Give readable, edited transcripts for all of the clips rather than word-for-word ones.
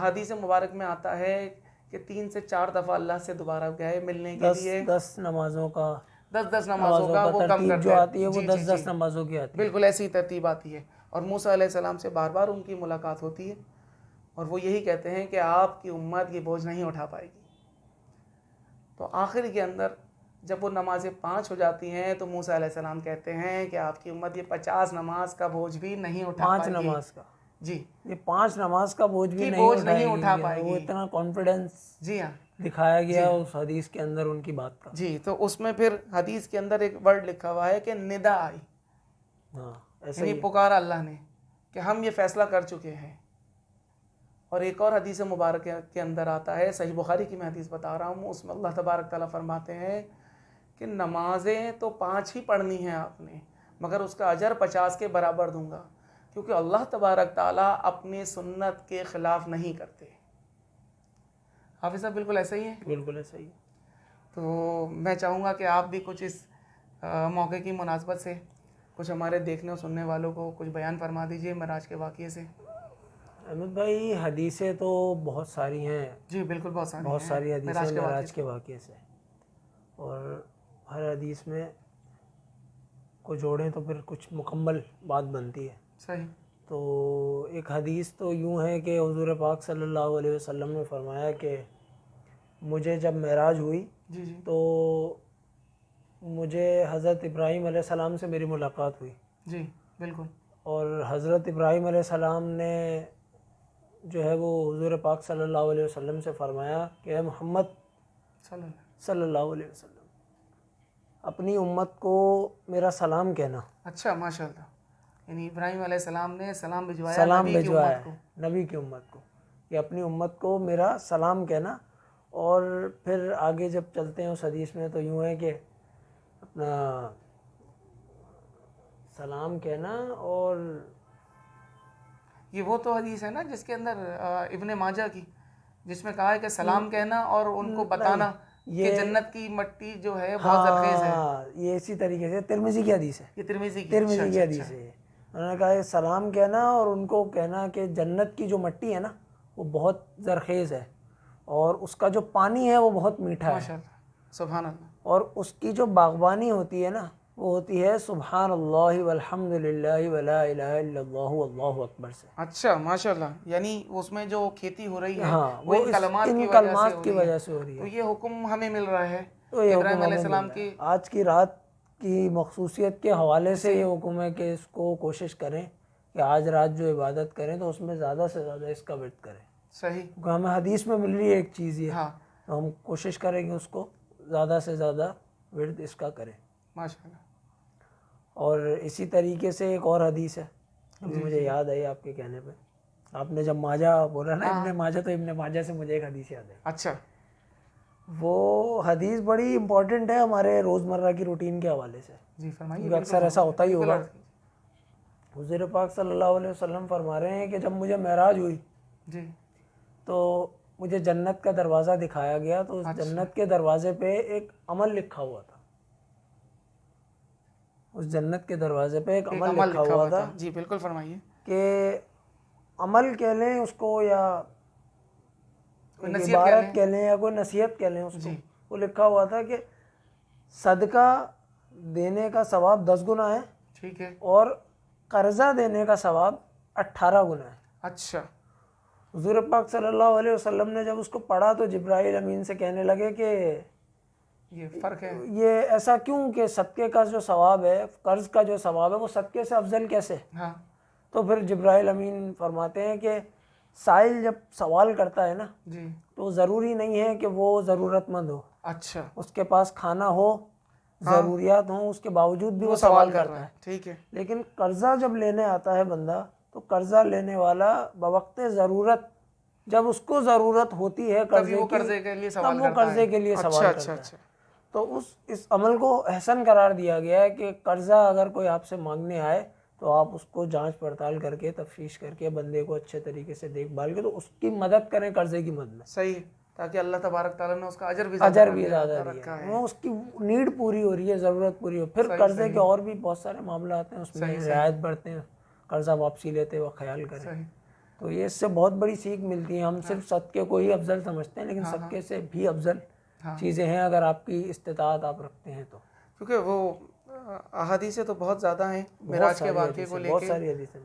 حدیث مبارک میں آتا ہے کہ 3 سے 4 دفعہ اللہ سے دوبارہ گئے ملنے کے لیے. 10 نمازوں کا 10 نمازوں کا وہ کم ترتیب کرتے جو ہیں. آتی ہے وہ 10 نمازوں کی آتی ہے. بالکل ایسی ترتیب آتی ہے. اور موسیٰ علیہ السلام سے بار بار ان کی ملاقات ہوتی ہے اور وہ یہی کہتے ہیں کہ آپ کی امت یہ بوجھ نہیں اٹھا پائے گی. تو آخر کے اندر جب وہ نمازیں 5 ہو جاتی ہیں تو موسیٰ علیہ السلام کہتے ہیں کہ آپ کی امت یہ 50 نماز کا بوجھ بھی نہیں اٹھا پائے 5 گی. نماز کا جی یہ 5 نماز کا بوجھ بھی نہیں اٹھا پائے وہ گی. اتنا کانفیڈنس جی ہاں دکھایا گیا اس حدیث کے اندر ان کی بات کا. جی. تو اس میں پھر حدیث کے اندر ایک ورڈ لکھا ہوا ہے کہ ندا آئی, ہاں ایسا یعنی پکارا اللہ نے کہ ہم یہ فیصلہ کر چکے ہیں. اور ایک اور حدیث مبارک کے اندر آتا ہے, صحیح بخاری کی میں حدیث بتا رہا ہوں, اس میں اللہ تبارک تعالیٰ فرماتے ہیں کہ نمازیں تو 5 ہی پڑھنی ہیں آپ نے, مگر اس کا اجر 50 کے برابر دوں گا, کیونکہ اللہ تبارک تعالیٰ اپنی سنت کے خلاف نہیں کرتے. حافظ صاحب بالکل ایسا ہی ہے. بالکل ایسا ہی. تو میں چاہوں گا کہ آپ بھی کچھ اس موقع کی مناسبت سے کچھ ہمارے دیکھنے اور سننے والوں کو کچھ بیان فرما دیجئے معراج کے واقعے سے. احمد بھائی حدیثیں تو بہت ساری ہیں. جی بالکل بہت ساری حدیثیں معراج کے واقعے سے, اور ہر حدیث میں کو جوڑیں تو پھر کچھ مکمل بات بنتی ہے. صحیح. تو ایک حدیث تو یوں ہے کہ حضور پاک صلی اللہ علیہ وسلم نے فرمایا کہ مجھے جب معراج ہوئی تو مجھے حضرت ابراہیم علیہ السلام سے میری ملاقات ہوئی. جی بالکل. اور حضرت ابراہیم علیہ السلام نے جو ہے وہ حضور پاک صلی اللہ علیہ وسلم سے فرمایا کہ اے محمد صلی اللہ علیہ وسلم اپنی امت کو میرا سلام کہنا. اچھا ماشاء اللہ. یعنی ابراہیم علیہ السلام نے سلام بھجوایا نبی کی امت کو کہ اپنی امت کو میرا سلام کہنا. اور پھر آگے جب چلتے ہیں اس حدیث میں تو یوں ہے کہ اپنا سلام کہنا. اور یہ وہ تو حدیث ہے نا جس کے اندر ابن ماجہ کی, جس میں کہا ہے کہ سلام کہنا اور ان کو بتانا کہ جنت کی مٹی جو ہے بہت زرخیز ہے. یہ اسی طریقے سے ترمذی کی حدیث ہے. یہ ترمذی کی حدیث ہے. انہوں نے کہا سلام کہنا اور ان کو کہنا کہ جنت کی جو مٹی ہے نا وہ بہت زرخیز ہے اور اس کا جو پانی ہے وہ بہت میٹھا ہے. سبحان اللہ. اور اس کی جو باغبانی ہوتی ہے نا وہ ہوتی ہے سبحان اللہ والحمد للہ ولا الہ الا اللہ واللہ اکبر سے. اچھا ماشاء اللہ. یعنی اس میں جو کھیتی ہو رہی ہے وہ ان کلمات کی وجہ سے ہو رہی ہے. تو یہ حکم ہمیں مل رہا ہے تو یہ ابراہیم علیہ السلام کی آج کی رات کی مخصوصیت کے حوالے سے یہ حکم ہے کہ اس کو کوشش کریں کہ آج رات جو عبادت کریں تو اس میں زیادہ سے زیادہ اس کا ورد کریں. صحیح. کیونکہ ہمیں حدیث میں مل رہی ہے ایک چیز یہ, تو ہم کوشش کریں کہ اس کو زیادہ سے زیادہ ورد اس کا کریں. ماشاء اللہ. اور اسی طریقے سے ایک اور حدیث ہے مجھے یاد آئی آپ کے کہنے پہ. آپ نے جب ماجہ بولا نا ابن ماجہ, تو ابن ماجہ سے مجھے ایک حدیث یاد آئی. اچھا. وہ حدیث بڑی امپورٹنٹ ہے ہمارے روزمرہ کی روٹین کے حوالے سے. جی فرمائیے. کیونکہ اکثر ایسا ہوتا ہی ہوگا. حضور پاک صلی اللہ علیہ وسلم فرما رہے ہیں کہ جب مجھے معراج ہوئی جی تو مجھے جنت کا دروازہ دکھایا گیا. تو اس جنت کے دروازے پہ ایک عمل لکھا ہوا تھا. اس جنت کے دروازے پہ ایک عمل لکھا ہوا تھا. جی بالکل فرمائیے. کہ عمل کہہ لیں اس کو یا عبارت کہہ لیں یا کوئی نصیحت کہہ لیں اس کو. وہ لکھا ہوا تھا کہ صدقہ دینے کا ثواب 10 گنا ہے. ٹھیک ہے. اور قرضہ دینے کا ثواب 18 گنا ہے. اچھا. حضور پاک صلی اللہ علیہ وسلم نے جب اس کو پڑھا تو جبرائیل امین سے کہنے لگے کہ یہ فرق ہے, یہ ایسا کیوں کہ صدقے کا جو ثواب ہے, قرض کا جو ثواب ہے وہ صدقے سے افضل کیسے؟ تو پھر جبرائیل امین فرماتے ہیں کہ سائل جب سوال کرتا ہے نا تو ضروری نہیں ہے کہ وہ ضرورت مند ہو. اچھا. اس کے پاس کھانا ہو, ضروریات ہوں, اس کے باوجود بھی وہ سوال کرتا ہے. ٹھیک ہے. لیکن قرضہ جب لینے آتا ہے بندہ تو قرضہ لینے والا بوقت ضرورت, جب اس کو ضرورت ہوتی ہے قرضے کے لیے تب وہ قرضے کے لیے سوال کرتا ہے. تو اس عمل کو احسن قرار دیا گیا ہے کہ قرضہ اگر کوئی آپ سے مانگنے آئے تو آپ اس کو جانچ پڑتال کر کے تفتیش کر کے بندے کو اچھے طریقے سے دیکھ بھال کے تو اس کی مدد کریں قرضے کی مدد میں. صحیح. تاکہ اللہ تبارک تعالیٰ نے اس کا اجر بھی زیادہ دیا ہے. اس کی نیڈ پوری ہو رہی ہے, ضرورت پوری ہو. پھر قرضے کے اور بھی بہت سارے معاملات ہیں, اس میں رعایت برتیں, قرضہ واپسی لیتے ہوئے خیال کریں. تو یہ اس سے بہت بڑی سیکھ ملتی ہے. ہم صرف صدقے کو ہی افضل سمجھتے ہیں, لیکن صدقے سے بھی افضل چیزیں ہیں اگر آپ کی استطاعت آپ رکھتے ہیں تو. کیونکہ وہ احادیثیں تو بہت زیادہ ہیں معراج کے واقعے کو لے بہت کے, ساری حدیثیں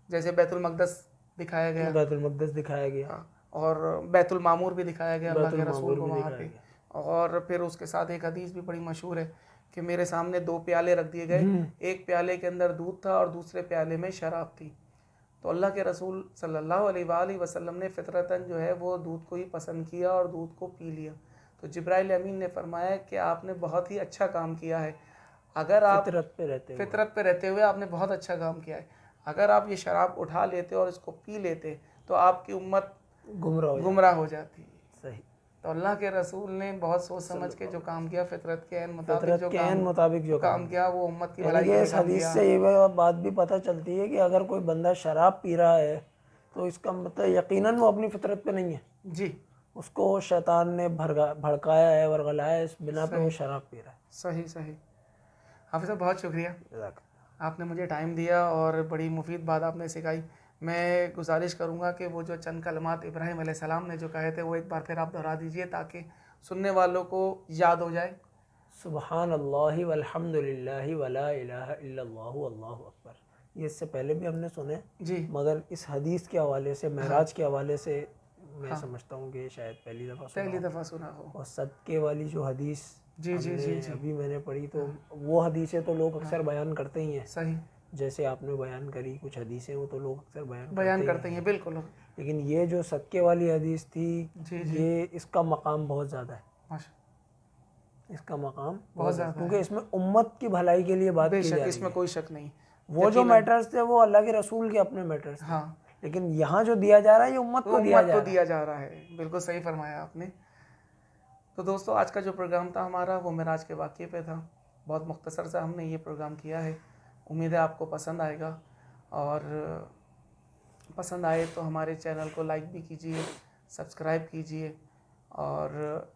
جیسے بیت المقدس دکھایا گیا, بیت المقدس دکھایا گیا, اور بیت المعمور بھی دکھایا گیا اللہ کے رسول کو وہاں پہ. گیا. اور پھر اس کے ساتھ ایک حدیث بھی بڑی مشہور ہے کہ میرے سامنے 2 پیالے رکھ دیے گئے, ایک پیالے کے اندر دودھ تھا اور دوسرے پیالے میں شراب تھی. تو اللہ کے رسول صلی اللہ علیہ وآلہ وسلم نے فطرتاً جو ہے وہ دودھ کو ہی پسند کیا اور دودھ کو پی لیا. تو جبرائیل امین نے فرمایا کہ آپ نے بہت ہی اچھا کام کیا ہے, اگر آپ فطرت پہ رہتے ہوئے آپ نے بہت اچھا کام کیا ہے. اگر آپ یہ شراب اٹھا لیتے اور اس کو پی لیتے تو آپ کی امت گمراہ ہو جاتی. صحیح. تو اللہ کے رسول نے بہت سوچ سمجھ کے جو کام کیا, فطرت کے عین مطابق جو کام کیا, وہ امت کی یعنی بھلائی کہ کے اس لیے حدیث سے یہ بات بھی پتہ چلتی ہے کہ اگر کوئی بندہ شراب پی رہا ہے تو اس کا مطلب یقیناً وہ اپنی فطرت پہ نہیں ہے. جی, اس کو شیطان نے بھڑکایا ہے, ورغلایا ہے, اس بنا پہ وہ شراب پی رہا ہے. صحیح. حافظ صاحب بہت شکریہ, آپ نے مجھے ٹائم دیا اور بڑی مفید بات آپ نے سکھائی. میں گزارش کروں گا کہ وہ جو چند کلمات ابراہیم علیہ السلام نے جو کہے تھے وہ ایک بار پھر آپ دہرا دیجئے تاکہ سننے والوں کو یاد ہو جائے. سبحان اللہ والحمد للہ ولا الہ الا اللہ واللہ اکبر. یہ اس سے پہلے بھی ہم نے سنے, جی, مگر اس حدیث کے حوالے سے, معراج کے حوالے سے میں سمجھتا ہوں کہ شاید پہلی دفعہ سنا ہو. اور صدقے والی جو حدیث جی ابھی میں نے پڑھی تو وہ حدیثیں تو لوگ اکثر بیان کرتے ہی ہیں. صحیح, جیسے آپ نے بیان کری کچھ حدیثیں وہ تو لوگ اکثر بیان کرتے ہیں. بالکل, لیکن یہ جو صدقے والی حدیث تھی یہ اس کا مقام بہت زیادہ ہے. اس کا مقام بہت زیادہ کیونکہ اس میں امت کی بھلائی کے لیے بات کی جا رہی ہے. اس میں کوئی شک نہیں. وہ جو میٹرز تھے وہ اللہ کے رسول کے اپنے میٹرز تھے, لیکن یہاں جو دیا جا رہا ہے یہ امت کو دیا جا رہا ہے. بالکل صحیح فرمایا آپ نے. تو دوستو, آج کا جو پروگرام تھا ہمارا وہ معراج کے واقعے پہ تھا. بہت مختصر سے ہم نے یہ پروگرام کیا ہے. امید ہے آپ کو پسند آئے گا, اور پسند آئے تو ہمارے چینل کو لائک بھی کیجئے, سبسکرائب کیجئے اور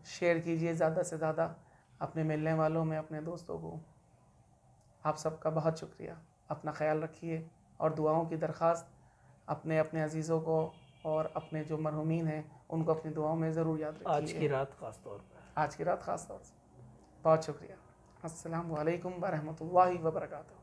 شیئر کیجئے زیادہ سے زیادہ اپنے ملنے والوں میں, اپنے دوستوں کو. آپ سب کا بہت شکریہ. اپنا خیال رکھیے اور دعاؤں کی درخواست اپنے عزیزوں کو اور اپنے جو مرحومین ہیں ان کو اپنی دعاؤں میں ضرور یاد رکھیے. آج کی رات خاص طور پر. بہت شکریہ. السلام علیکم ورحمۃ اللہ وبرکاتہ.